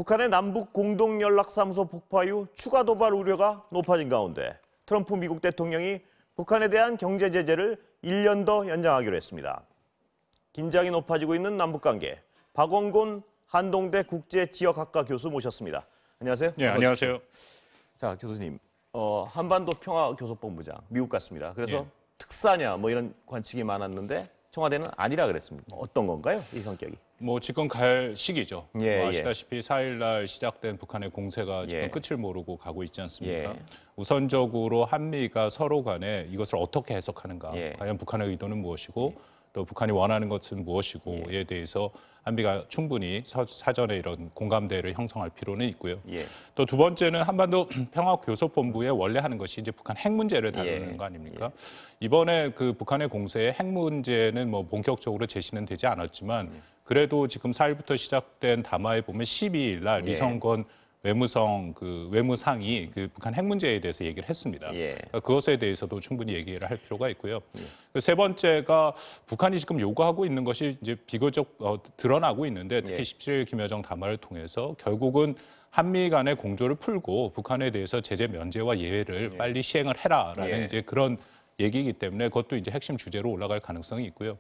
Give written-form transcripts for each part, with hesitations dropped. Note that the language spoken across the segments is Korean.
북한의 남북 공동연락사무소 폭파 이후 추가 도발 우려가 높아진 가운데 트럼프 미국 대통령이 북한에 대한 경제 제재를 1년 더 연장하기로 했습니다. 긴장이 높아지고 있는 남북관계, 박원곤 한동대 국제지역학과 교수 모셨습니다. 안녕하세요. 네, 안녕하세요. 자, 교수님, 한반도 평화교섭본부장, 미국 갔습니다. 그래서 특사냐 뭐 이런 관측이 많았는데 청와대는 아니라 그랬습니다. 어떤 건가요, 이 성격이? 지금 갈 시기죠. 아시다시피 4일 날 시작된 북한의 공세가 지금 끝을 모르고 가고 있지 않습니까? 우선적으로 한미가 서로 간에 이것을 어떻게 해석하는가, 과연 북한의 의도는 무엇이고 또 북한이 원하는 것은 무엇이고에 대해서 한미가 충분히 사전에 이런 공감대를 형성할 필요는 있고요. 또 두 번째는 한반도 평화교섭본부에 원래 하는 것이 이제 북한 핵 문제를 다루는 거 아닙니까? 이번에 그 북한의 공세에 핵 문제는 뭐 본격적으로 제시는 되지 않았지만 그래도 지금 4일부터 시작된 담화에 보면 12일 날 리성건 외무상이 그 북한 핵 문제에 대해서 얘기를 했습니다. 그러니까 그것에 대해서도 충분히 얘기를 할 필요가 있고요. 세 번째가 북한이 지금 요구하고 있는 것이 이제 비교적 드러나고 있는데 특히 17일 김여정 담화를 통해서 결국은 한미 간의 공조를 풀고 북한에 대해서 제재 면제와 예외를 빨리 시행을 해라라는 이제 그런 얘기이기 때문에 그것도 이제 핵심 주제로 올라갈 가능성이 있고요.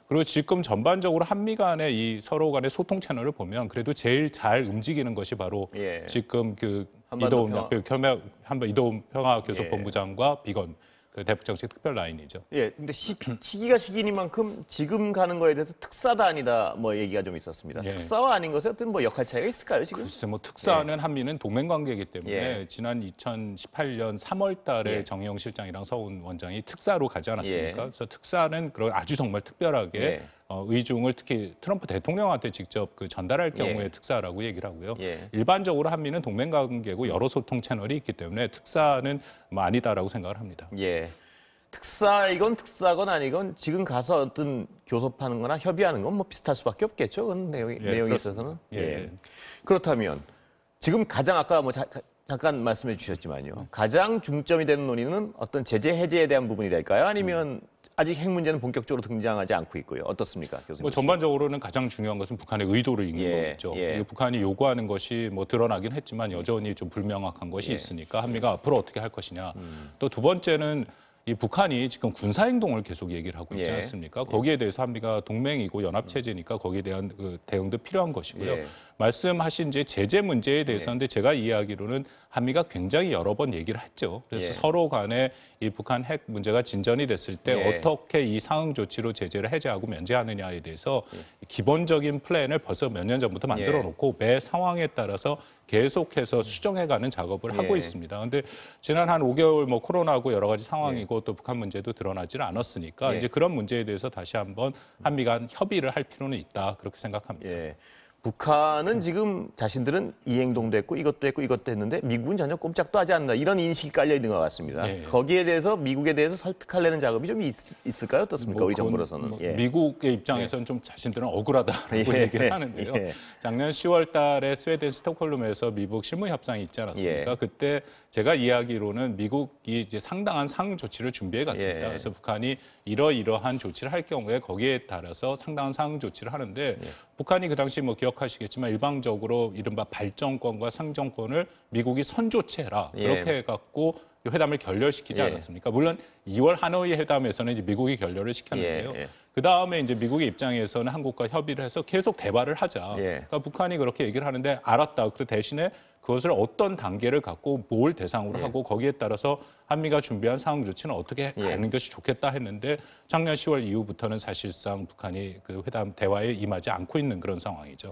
그리고 지금 전반적으로 한미 간의 이 서로 간의 소통 채널을 보면 그래도 제일 잘 움직이는 것이 바로 지금 그 이도움 평화교섭본부장과 비건 그 대북정책 특별 라인이죠. 근데 시기가 시기니만큼 지금 가는 거에 대해서 특사다 아니다 뭐 얘기가 좀 있었습니다. 특사와 아닌 것에 어떤 뭐 역할 차이가 있을까요, 지금? 글쎄 특사는 한미는 동맹 관계이기 때문에 지난 2018년 3월 달에 정의용 실장이랑 서훈 원장이 특사로 가지 않았습니까? 그래서 특사는 그런 아주 정말 특별하게 의중을 특히 트럼프 대통령한테 직접 그 전달할 경우에 특사라고 얘기를 하고요. 일반적으로 한미는 동맹 관계고 여러 소통 채널이 있기 때문에 특사는 뭐 아니다라고 생각을 합니다. 특사이건 특사건 아니건 지금 가서 어떤 교섭하는 거나 협의하는 건 뭐 비슷할 수밖에 없겠죠. 그런 내용이 있어서는. 그렇다면 지금 가장 아까 뭐 잠깐 말씀해 주셨지만요. 가장 중점이 되는 논의는 어떤 제재 해제에 대한 부분이 될까요? 아니면 아직 핵 문제는 본격적으로 등장하지 않고 있고요. 어떻습니까, 교수님? 전반적으로는 가장 중요한 것은 북한의 의도를 읽는 거겠죠. 북한이 요구하는 것이 뭐 드러나긴 했지만 여전히 좀 불명확한 것이 있으니까 한미가 앞으로 어떻게 할 것이냐. 또 두 번째는 이 북한이 지금 군사행동을 계속 얘기를 하고 있지 않습니까? 거기에 대해서 한미가 동맹이고 연합체제니까 거기에 대한 그 대응도 필요한 것이고요. 말씀하신 이제 제재 문제에 대해서는 제가 이해하기로는 한미가 굉장히 여러 번 얘기를 했죠. 그래서 서로 간에 이 북한 핵 문제가 진전이 됐을 때 어떻게 이 상응 조치로 제재를 해제하고 면제하느냐에 대해서 기본적인 플랜을 벌써 몇 년 전부터 만들어 놓고 매 상황에 따라서 계속해서 수정해가는 작업을 하고 있습니다. 그런데 지난 한 5개월 뭐 코로나하고 여러 가지 상황이고 또 북한 문제도 드러나지는 않았으니까 이제 그런 문제에 대해서 다시 한번 한미 간 협의를 할 필요는 있다 그렇게 생각합니다. 북한은 지금 자신들은 이 행동도 했고 이것도 했고 이것도 했는데 미국은 전혀 꼼짝도 하지 않는다. 이런 인식이 깔려 있는 것 같습니다. 거기에 대해서 미국에 대해서 설득하려는 작업이 좀 있을까요? 어떻습니까? 우리 정부로서는. 미국의 입장에서는 좀 자신들은 억울하다고 얘기를 하는데요. 작년 10월 달에 스웨덴 스톡홀름에서 미국 실무협상이 있지 않았습니까? 그때 제가 이야기로는 미국이 이제 상당한 상응 조치를 준비해 갔습니다. 그래서 북한이 이러이러한 조치를 할 경우에 거기에 따라서 상당한 상응 조치를 하는데 북한이 그 당시 뭐 기억하시겠지만 일방적으로 이른바 발정권과 상정권을 미국이 선조치해라 그렇게 해갖고 회담을 결렬시키지 않았습니까? 물론 2월 하노이 회담에서는 이제 미국이 결렬을 시켰는데요. 그 다음에 이제 미국의 입장에서는 한국과 협의를 해서 계속 대화를 하자. 그러니까 북한이 그렇게 얘기를 하는데 알았다. 그 대신에 그것을 어떤 단계를 갖고 뭘 대상으로 하고 거기에 따라서 한미가 준비한 상응 조치는 어떻게 가는 것이 좋겠다 했는데 작년 10월 이후부터는 사실상 북한이 그 회담 대화에 임하지 않고 있는 그런 상황이죠.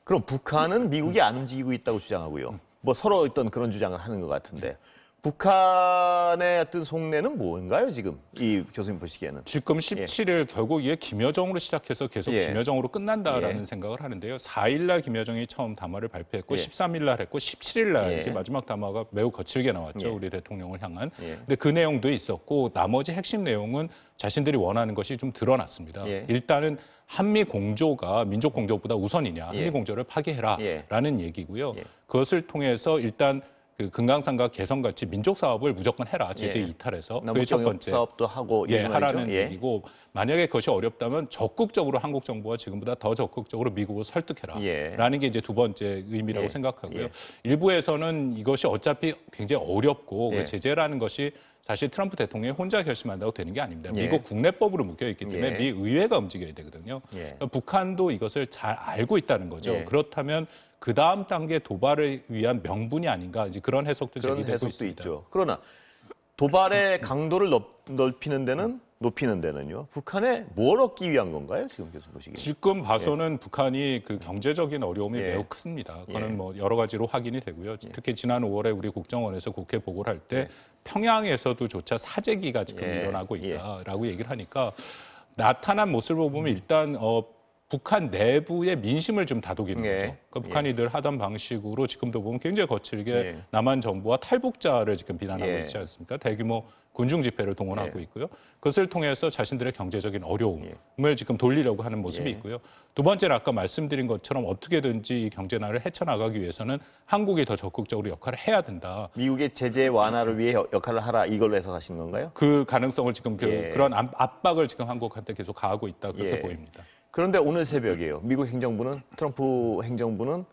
그럼 북한은 미국이 안 움직이고 있다고 주장하고요. 뭐 서로 어떤 그런 주장을 하는 것 같은데 북한의 어떤 속내는 뭔가요, 지금? 이 교수님 보시기에는. 지금 17일 결국 이게 김여정으로 시작해서 계속 김여정으로 끝난다라는 생각을 하는데요. 4일 날 김여정이 처음 담화를 발표했고 13일 날 했고 17일 날 이제 마지막 담화가 매우 거칠게 나왔죠. 우리 대통령을 향한. 근데 그 내용도 있었고 나머지 핵심 내용은 자신들이 원하는 것이 좀 드러났습니다. 일단은 한미 공조가 민족 공조보다 우선이냐. 한미 공조를 파기해라라는 얘기고요. 그것을 통해서 일단 그 금강산과 개성같이 민족 사업을 무조건 해라. 제재 이탈해서. 그게 첫 번째. 사업도 하고 하라는 얘기고 만약에 그것이 어렵다면 적극적으로 한국 정부가 지금보다 더 적극적으로 미국을 설득해라. 라는 게 이제 두 번째 의미라고 생각하고요. 일부에서는 이것이 어차피 굉장히 어렵고 그 제재라는 것이 사실 트럼프 대통령이 혼자 결심한다고 되는 게 아닙니다. 미국 국내법으로 묶여 있기 때문에 미 의회가 움직여야 되거든요. 그러니까 북한도 이것을 잘 알고 있다는 거죠. 그렇다면 그 다음 단계 도발을 위한 명분이 아닌가 이제 그런 해석도 제기되고 있습니다. 있죠. 그러나 도발의 강도를 높이는 데는요. 북한에 뭘 얻기 위한 건가요? 지금 계속 보시기에. 지금 봐서는 북한이 그 경제적인 어려움이 매우 크습니다. 그거는 뭐 여러 가지로 확인이 되고요. 특히 지난 5월에 우리 국정원에서 국회 보고를 할 때 평양에서도조차 사재기가 지금 일어나고 있다라고 얘기를 하니까 나타난 모습을 보면 일단 북한 내부의 민심을 좀 다독이는 거죠. 그러니까 북한이 늘 하던 방식으로 지금도 보면 굉장히 거칠게 남한 정부와 탈북자를 지금 비난하고 있지 않습니까? 대규모 군중 집회를 동원하고 있고요. 그것을 통해서 자신들의 경제적인 어려움을 지금 돌리려고 하는 모습이 있고요. 두 번째는 아까 말씀드린 것처럼 어떻게든지 이 경제난을 헤쳐나가기 위해서는 한국이 더 적극적으로 역할을 해야 된다. 미국의 제재 완화를 위해 역할을 하라 이걸로 해석하시는 건가요? 그 가능성을 지금 그런 압박을 지금 한국한테 계속 가하고 있다 그렇게 보입니다. 그런데 오늘 새벽에요. 미국 행정부는 트럼프 행정부는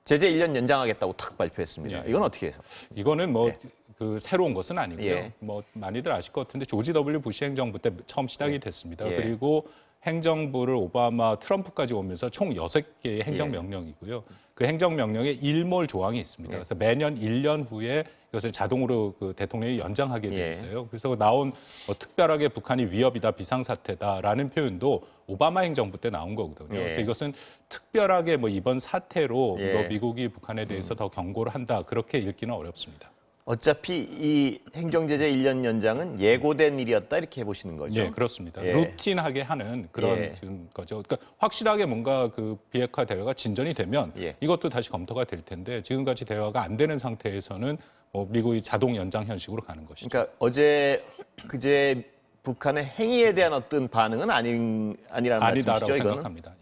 제재 1년 연장하겠다고 탁 발표했습니다. 이건 어떻게 해서? 이거는 뭐 그 새로운 것은 아니고요. 뭐 많이들 아실 것 같은데 조지 W 부시 행정부 때 처음 시작이 됐습니다. 그리고 행정부를 오바마 트럼프까지 오면서 총 6개의 행정명령이고요. 그 행정명령에 일몰 조항이 있습니다. 그래서 매년 1년 후에 이것을 자동으로 그 대통령이 연장하게 돼 있어요. 그래서 나온 특별하게 북한이 위협이다, 비상사태다라는 표현도 오바마 행정부 때 나온 거거든요. 그래서 이것은 특별하게 뭐 이번 사태로 미국이 북한에 대해서 더 경고를 한다 그렇게 읽기는 어렵습니다. 어차피 이 행정제재 1년 연장은 예고된 일이었다 이렇게 보시는 거죠? 네, 그렇습니다. 루틴하게 하는 그런 지금 거죠. 그러니까 확실하게 뭔가 그 비핵화 대화가 진전이 되면 이것도 다시 검토가 될 텐데 지금까지 대화가 안 되는 상태에서는 미국이 자동 연장 현식으로 가는 것이죠. 그러니까 그제 북한의 행위에 대한 어떤 반응은 아니라는 말씀이시죠? 이거는? 생각합니다.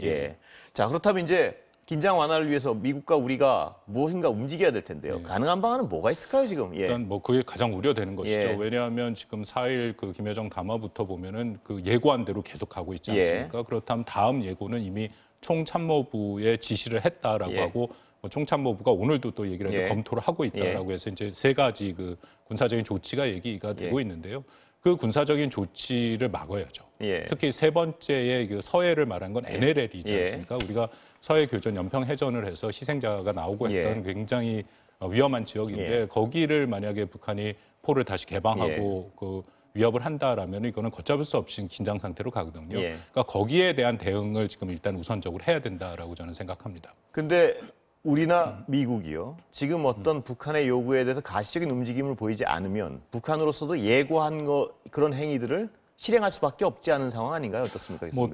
자, 그렇다면 이제 긴장 완화를 위해서 미국과 우리가 무엇인가 움직여야 될 텐데요. 가능한 방안은 뭐가 있을까요, 지금? 일단 뭐 그게 가장 우려되는 것이죠. 왜냐하면 지금 4일 그 김여정 담화부터 보면은 그 예고한 대로 계속 가고 있지 않습니까? 그렇다면 다음 예고는 이미 총참모부에 지시를 했다라고 하고 총참모부가 오늘도 또 얘기를 했는데 검토를 하고 있다라고 해서 이제 3가지 그 군사적인 조치가 얘기가 되고 있는데요. 그 군사적인 조치를 막아야죠. 특히 세 번째의 그 서해를 말한 건 NLL이지 않습니까? 우리가 서해 교전 연평 해전을 해서 희생자가 나오고 했던 굉장히 위험한 지역인데 거기를 만약에 북한이 포를 다시 개방하고 그 위협을 한다라면 이거는 걷잡을 수 없이 긴장 상태로 가거든요. 그러니까 거기에 대한 대응을 지금 일단 우선적으로 해야 된다라고 저는 생각합니다. 근데 우리나 미국이요. 지금 어떤 북한의 요구에 대해서 가시적인 움직임을 보이지 않으면 북한으로서도 예고한 그런 행위들을 실행할 수밖에 없지 않은 상황 아닌가요? 어떻습니까? 뭐,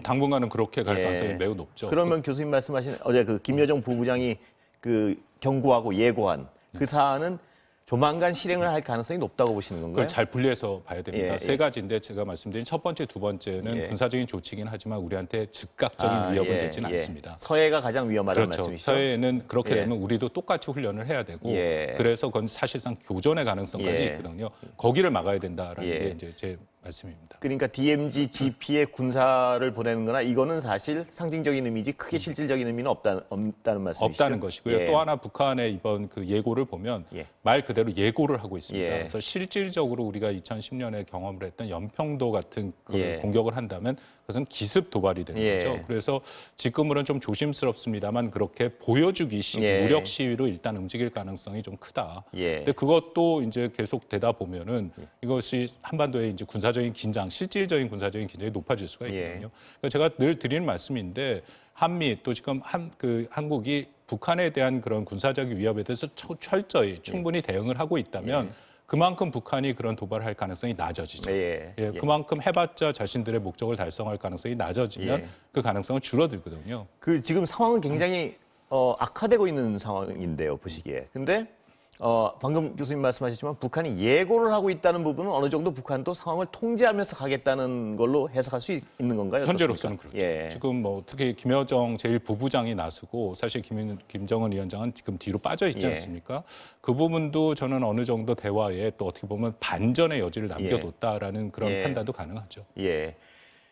당분간은 그렇게 갈 가능성이 매우 높죠. 그러면 교수님 말씀하신 어제 그 김여정 부부장이 그 경고하고 예고한 그 사안은 조만간 실행을 할 가능성이 높다고 보시는 건가요? 그걸 잘 분리해서 봐야 됩니다. 3가지인데 제가 말씀드린 첫 번째, 두 번째는 군사적인 조치이긴 하지만 우리한테 즉각적인 위협은 되지는 않습니다. 서해가 가장 위험하다는 말씀이시죠? 서해는 그렇게 되면 우리도 똑같이 훈련을 해야 되고 그래서 그건 사실상 교전의 가능성까지 있거든요. 거기를 막아야 된다라는 게 이제 제 말씀입니다. 그러니까 DMZ, GP에 군사를 보내는 거나 이거는 사실 상징적인 의미지 크게 실질적인 의미는 없다는 말씀이시죠? 없다는 것이고요. 또 하나 북한의 이번 그 예고를 보면 말 그대로 예고를 하고 있습니다. 그래서 실질적으로 우리가 2010년에 경험을 했던 연평도 같은 그 공격을 한다면 그것은 기습 도발이 되는 거죠. 그래서 지금으로는 좀 조심스럽습니다만 그렇게 보여주기식 무력 시위로 일단 움직일 가능성이 좀 크다. 근데 그것도 이제 계속 되다 보면은 이것이 한반도의 이제 군사적인 긴장, 실질적인 군사적인 긴장이 높아질 수가 있거든요. 그러니까 제가 늘 드리는 말씀인데 한미 또 지금 한국이 북한에 대한 그런 군사적인 위협에 대해서 철저히 충분히 대응을 하고 있다면 그만큼 북한이 그런 도발을 할 가능성이 낮아지죠. 그만큼 해봤자 자신들의 목적을 달성할 가능성이 낮아지면 그 가능성은 줄어들거든요. 그 지금 상황은 굉장히 악화되고 있는 상황인데요, 보시기에. 근데 방금 교수님 말씀하셨지만 북한이 예고를 하고 있다는 부분은 어느 정도 북한도 상황을 통제하면서 가겠다는 걸로 해석할 수 있는 건가요? 현재로서는 그렇죠. 예. 지금 뭐 특히 김여정 제1부부장이 나서고 사실 김정은 위원장은 지금 뒤로 빠져 있지 않습니까? 그 부분도 저는 어느 정도 대화에 또 어떻게 보면 반전의 여지를 남겨뒀다라는 그런 판단도 가능하죠. 예.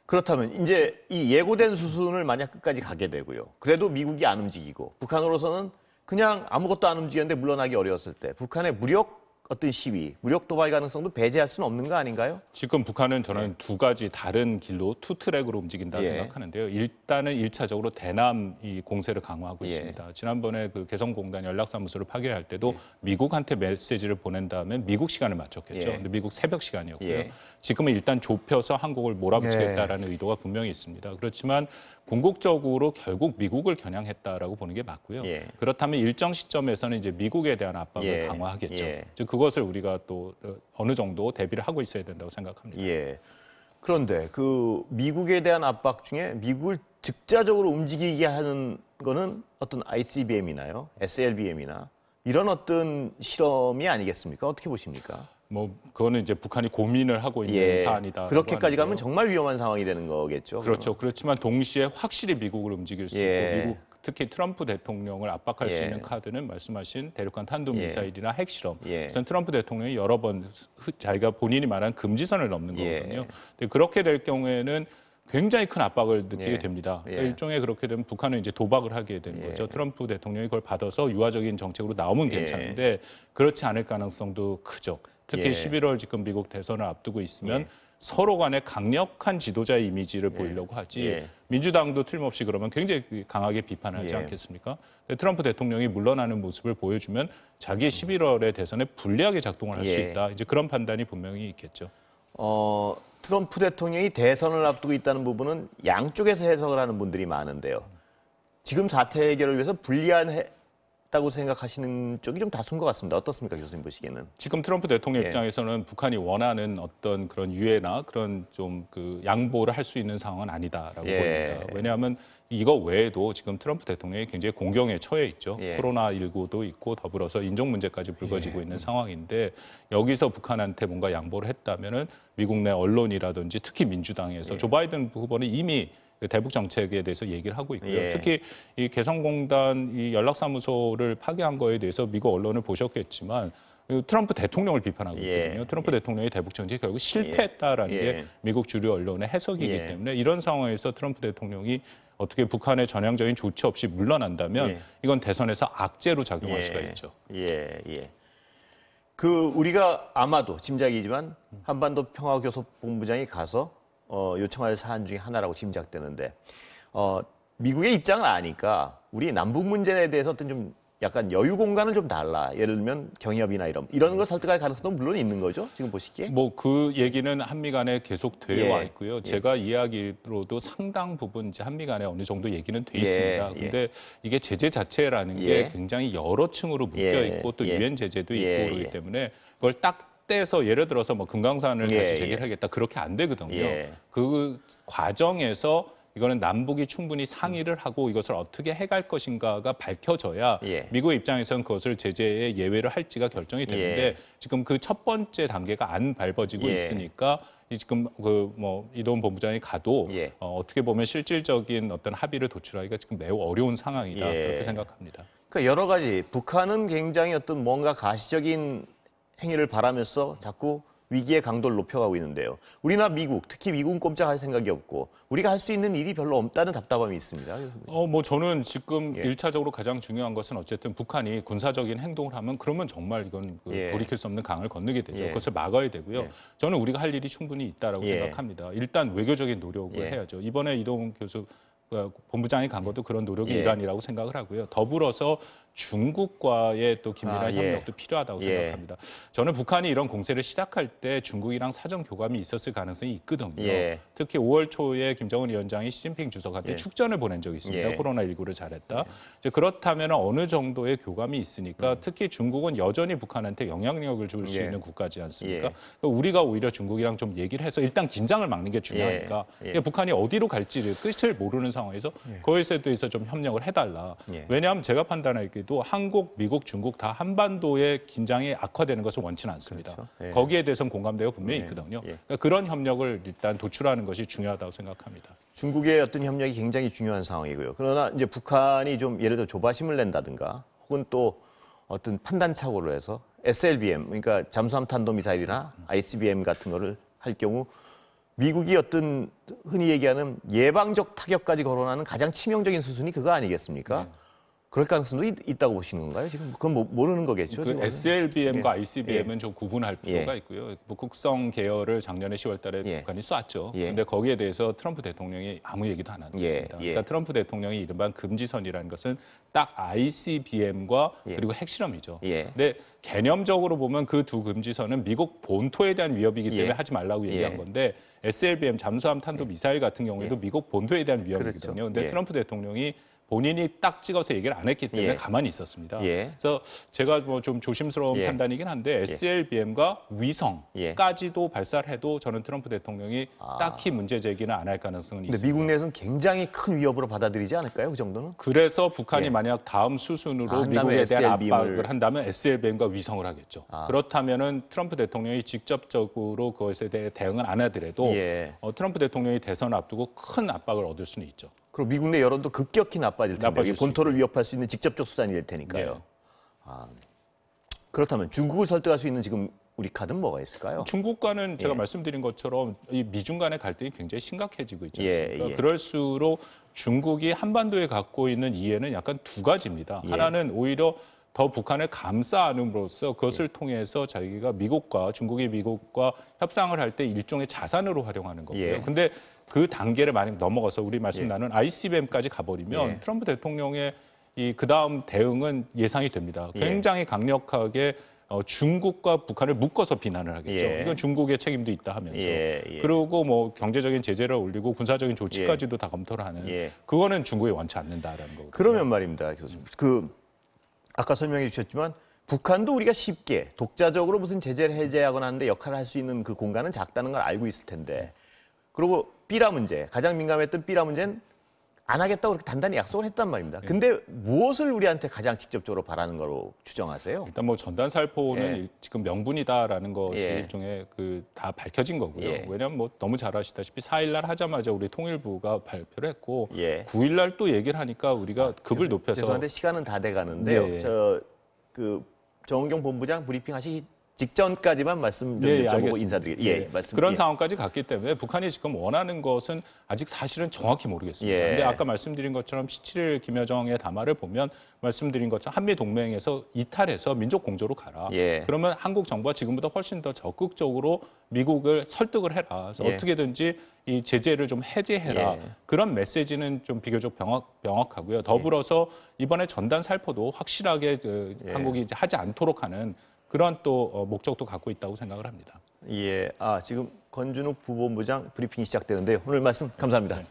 그렇다면 이제 이 예고된 수순을 만약 끝까지 가게 되고요. 그래도 미국이 안 움직이고 북한으로서는 그냥 아무것도 안 움직였는데 물러나기 어려웠을 때 북한의 무력 어떤 시위, 무력 도발 가능성도 배제할 수는 없는 거 아닌가요? 지금 북한은 저는 두 가지 다른 길로 투 트랙으로 움직인다 생각하는데요. 일단은 1차적으로 대남 이 공세를 강화하고 있습니다. 지난번에 그 개성공단 연락사무소를 파괴할 때도 미국한테 메시지를 보낸 다음에 미국 시간을 맞췄겠죠. 근데 미국 새벽 시간이었고요. 지금은 일단 좁혀서 한국을 몰아붙이겠다라는 의도가 분명히 있습니다. 그렇지만 궁극적으로 결국 미국을 겨냥했다라고 보는 게 맞고요. 그렇다면 일정 시점에서는 이제 미국에 대한 압박을 강화하겠죠. 그것을 우리가 또 어느 정도 대비를 하고 있어야 된다고 생각합니다. 그런데 그 미국에 대한 압박 중에 미국을 즉자적으로 움직이게 하는 거는 어떤 ICBM이나요, SLBM이나 이런 어떤 실험이 아니겠습니까? 어떻게 보십니까? 뭐 그거는 이제 북한이 고민을 하고 있는 사안이다. 그렇게까지 가면 정말 위험한 상황이 되는 거겠죠. 그렇죠. 그렇지만 동시에 확실히 미국을 움직일 수 있고 미국 특히 트럼프 대통령을 압박할 수 있는 카드는 말씀하신 대륙간 탄도미사일이나 핵실험. 우선 트럼프 대통령이 여러 번 자기가 본인이 말한 금지선을 넘는 거거든요. 근데 그렇게 될 경우에는 굉장히 큰 압박을 느끼게 됩니다. 그러니까 일종의 그렇게 되면 북한은 이제 도박을 하게 되는 거죠. 트럼프 대통령이 그걸 받아서 유화적인 정책으로 나오면 괜찮은데 그렇지 않을 가능성도 크죠. 특히 11월 지금 미국 대선을 앞두고 있으면 서로 간에 강력한 지도자의 이미지를 보이려고 하지 민주당도 틀림없이 그러면 굉장히 강하게 비판하지 않겠습니까? 트럼프 대통령이 물러나는 모습을 보여주면 자기의 11월의 대선에 불리하게 작동을 할 수 있다. 이제 그런 판단이 분명히 있겠죠. 트럼프 대통령이 대선을 앞두고 있다는 부분은 양쪽에서 해석을 하는 분들이 많은데요. 지금 사태 해결을 위해서 불리하다고 생각하시는 쪽이 좀 다수인 것 같습니다. 어떻습니까, 교수님 보시기에는? 지금 트럼프 대통령 입장에서는 북한이 원하는 어떤 그런 유예나 그런 좀 그 양보를 할 수 있는 상황은 아니다라고 보입니다. 왜냐하면 이거 외에도 지금 트럼프 대통령이 굉장히 공경에 처해 있죠. 코로나19도 있고 더불어서 인종 문제까지 불거지고 있는 상황인데 여기서 북한한테 뭔가 양보를 했다면은 미국 내 언론이라든지 특히 민주당에서 조 바이든 후보는 이미 대북 정책에 대해서 얘기를 하고 있고요. 특히 이 개성공단 이 연락사무소를 파괴한 거에 대해서 미국 언론을 보셨겠지만 트럼프 대통령을 비판하고 있거든요. 트럼프 대통령의 대북 정책이 결국 실패했다라는 게 미국 주류 언론의 해석이기 때문에 이런 상황에서 트럼프 대통령이 어떻게 북한의 전향적인 조치 없이 물러난다면 이건 대선에서 악재로 작용할 수가 있죠. 그 우리가 아마도 짐작이지만 한반도 평화교섭본부장이 가서 요청할 사안 중에 하나라고 짐작되는데 미국의 입장을 아니까 우리 남북 문제에 대해서 어떤 좀 약간 여유 공간을 좀 달라. 예를 들면 경협이나 이런 걸 설득할 가능성도 물론 있는 거죠. 지금 보시기에. 뭐 그 얘기는 한미 간에 계속 되어 와 있고요. 제가 이야기로도 상당 부분 이제 한미 간에 어느 정도 얘기는 돼 있습니다. 근데 이게 제재 자체라는 게 굉장히 여러 층으로 묶여 있고 또 유엔 제재도 있고 그렇기 때문에 그걸 딱 떼서 예를 들어서 뭐 금강산을 다시 재개하겠다 그렇게 안 되거든요. 그 과정에서 이거는 남북이 충분히 상의를 하고 이것을 어떻게 해갈 것인가가 밝혀져야 미국 입장에서는 그것을 제재에 예외를 할지가 결정이 되는데 지금 그 첫 번째 단계가 안 밟아지고 있으니까 지금 그 뭐 이동훈 본부장이 가도 어떻게 보면 실질적인 어떤 합의를 도출하기가 지금 매우 어려운 상황이다 그렇게 생각합니다. 그러니까 여러 가지 북한은 굉장히 어떤 뭔가 가시적인 행위를 바라면서 자꾸 위기의 강도를 높여가고 있는데요. 우리나 미국, 특히 미국은 꼼짝할 생각이 없고 우리가 할 수 있는 일이 별로 없다는 답답함이 있습니다. 뭐 저는 지금 1차적으로 가장 중요한 것은 어쨌든 북한이 군사적인 행동을 하면 그러면 정말 이건 돌이킬 수 없는 강을 건너게 되죠. 그것을 막아야 되고요. 저는 우리가 할 일이 충분히 있다라고 생각합니다. 일단 외교적인 노력을 해야죠. 이번에 이동훈 교수 본부장이 간 것도 그런 노력의 일환이라고 생각을 하고요. 더불어서 중국과의 또 긴밀한 협력도 필요하다고 생각합니다. 저는 북한이 이런 공세를 시작할 때 중국이랑 사전 교감이 있었을 가능성이 있거든요. 특히 5월 초에 김정은 위원장이 시진핑 주석한테 축전을 보낸 적이 있습니다. 코로나19를 잘했다. 이제 그렇다면 어느 정도의 교감이 있으니까 특히 중국은 여전히 북한한테 영향력을 줄 수 있는 국가지 않습니까? 우리가 오히려 중국이랑 좀 얘기를 해서 일단 긴장을 막는 게 중요하니까 북한이 어디로 갈지를 끝을 모르는 상황에서 그것에 대해서 좀 협력을 해달라. 왜냐하면 제가 판단하기에 경우에도 한국, 미국, 중국 다 한반도의 긴장이 악화되는 것을 원치는 않습니다. 그렇죠. 예. 거기에 대해서는 공감대가 분명히 있거든요. 예. 그러니까 그런 협력을 일단 도출하는 것이 중요하다고 생각합니다. 중국의 어떤 협력이 굉장히 중요한 상황이고요. 그러나 이제 북한이 좀 예를 들어 조바심을 낸다든가 혹은 또 어떤 판단착오로 해서 SLBM, 그러니까 잠수함 탄도미사일이나 ICBM 같은 거를 할 경우 미국이 어떤 흔히 얘기하는 예방적 타격까지 거론하는 가장 치명적인 수순이 그거 아니겠습니까? 그럴 가능성도 있다고 보시는 건가요? 지금 그건 모르는 거겠죠. 그 SLBM과 예. ICBM은 예. 좀 구분할 필요가 있고요. 북극성 계열을 작년에 10월 달에 북한이 쐈죠. 그런데 거기에 대해서 트럼프 대통령이 아무 얘기도 안 했습니다. 그러니까 트럼프 대통령이 이른바 금지선이라는 것은 딱 ICBM과 그리고 핵실험이죠. 근데 개념적으로 보면 그 두 금지선은 미국 본토에 대한 위협이기 때문에 하지 말라고 얘기한 건데 SLBM 잠수함 탄도 미사일 같은 경우에도 미국 본토에 대한 위협이거든요. 그런데 트럼프 대통령이 본인이 딱 찍어서 얘기를 안 했기 때문에 가만히 있었습니다. 그래서 제가 뭐 좀 조심스러운 판단이긴 한데 SLBM과 위성까지도 발사를 해도 저는 트럼프 대통령이 딱히 문제 제기는 안 할 가능성은 있습니다. 근데 미국 내에서는 굉장히 큰 위협으로 받아들이지 않을까요? 그 정도는? 그래서 북한이 만약 다음 수순으로 미국에 대한 압박을 한다면 SLBM과 위성을 하겠죠. 그렇다면은 트럼프 대통령이 직접적으로 그것에 대해 대응을 안 하더라도 트럼프 대통령이 대선 앞두고 큰 압박을 얻을 수는 있죠. 그리고 미국 내 여론도 급격히 나빠질 텐데 본토를 위협할 수 있는 직접적 수단이 될 테니까요. 그렇다면 중국을 설득할 수 있는 지금 우리 카드는 뭐가 있을까요? 중국과는 제가 말씀드린 것처럼 이 미중 간의 갈등이 굉장히 심각해지고 있지 않습니까? 그럴수록 중국이 한반도에 갖고 있는 이해는 약간 두 가지입니다. 하나는 오히려 더 북한을 감싸 안음으로써 그것을 통해서 자기가 중국이 미국과 협상을 할 때 일종의 자산으로 활용하는 거고요. 근데 그 단계를 만약 넘어가서 우리 말씀 나눈 ICBM까지 가버리면 트럼프 대통령의 그 다음 대응은 예상이 됩니다. 굉장히 강력하게 중국과 북한을 묶어서 비난을 하겠죠. 이건 중국의 책임도 있다 하면서. 그리고 뭐 경제적인 제재를 올리고 군사적인 조치까지도 다 검토를 하는. 그거는 중국이 원치 않는다라는 거거든요. 그러면 말입니다, 교수님. 아까 설명해 주셨지만 북한도 우리가 쉽게 독자적으로 무슨 제재를 해제하거나 하는데 역할을 할 수 있는 그 공간은 작다는 걸 알고 있을 텐데. 그리고 삐라 문제, 가장 민감했던 삐라 문제는 안 하겠다고 그렇게 단단히 약속을 했단 말입니다. 근데 무엇을 우리한테 가장 직접적으로 바라는 거로 추정하세요? 일단 뭐 전단 살포는 지금 명분이다라는 것이 일종의 다 밝혀진 거고요. 왜냐하면 뭐 너무 잘 아시다시피 4일날 하자마자 우리 통일부가 발표를 했고 9일날 또 얘기를 하니까 우리가 급을 높여서 죄송한데 시간은 다 돼가는데요. 정은경 본부장 브리핑 하시기 직전까지만 말씀 좀 여쭤보고 인사드리겠습니다. 말씀. 그런 상황까지 갔기 때문에 북한이 지금 원하는 것은 아직 사실은 정확히 모르겠습니다. 그런데 아까 말씀드린 것처럼 17일 김여정의 담화를 보면 말씀드린 것처럼 한미 동맹에서 이탈해서 민족 공조로 가라. 그러면 한국 정부가 지금보다 훨씬 더 적극적으로 미국을 설득을 해라. 그래서 어떻게든지 이 제재를 좀 해제해라. 그런 메시지는 좀 비교적 명확하고요. 더불어서 이번에 전단 살포도 확실하게 한국이 이제 하지 않도록 하는 그런 또 목적도 갖고 있다고 생각을 합니다. 지금 권준욱 부본부장 브리핑이 시작되는데요. 오늘 말씀 감사합니다.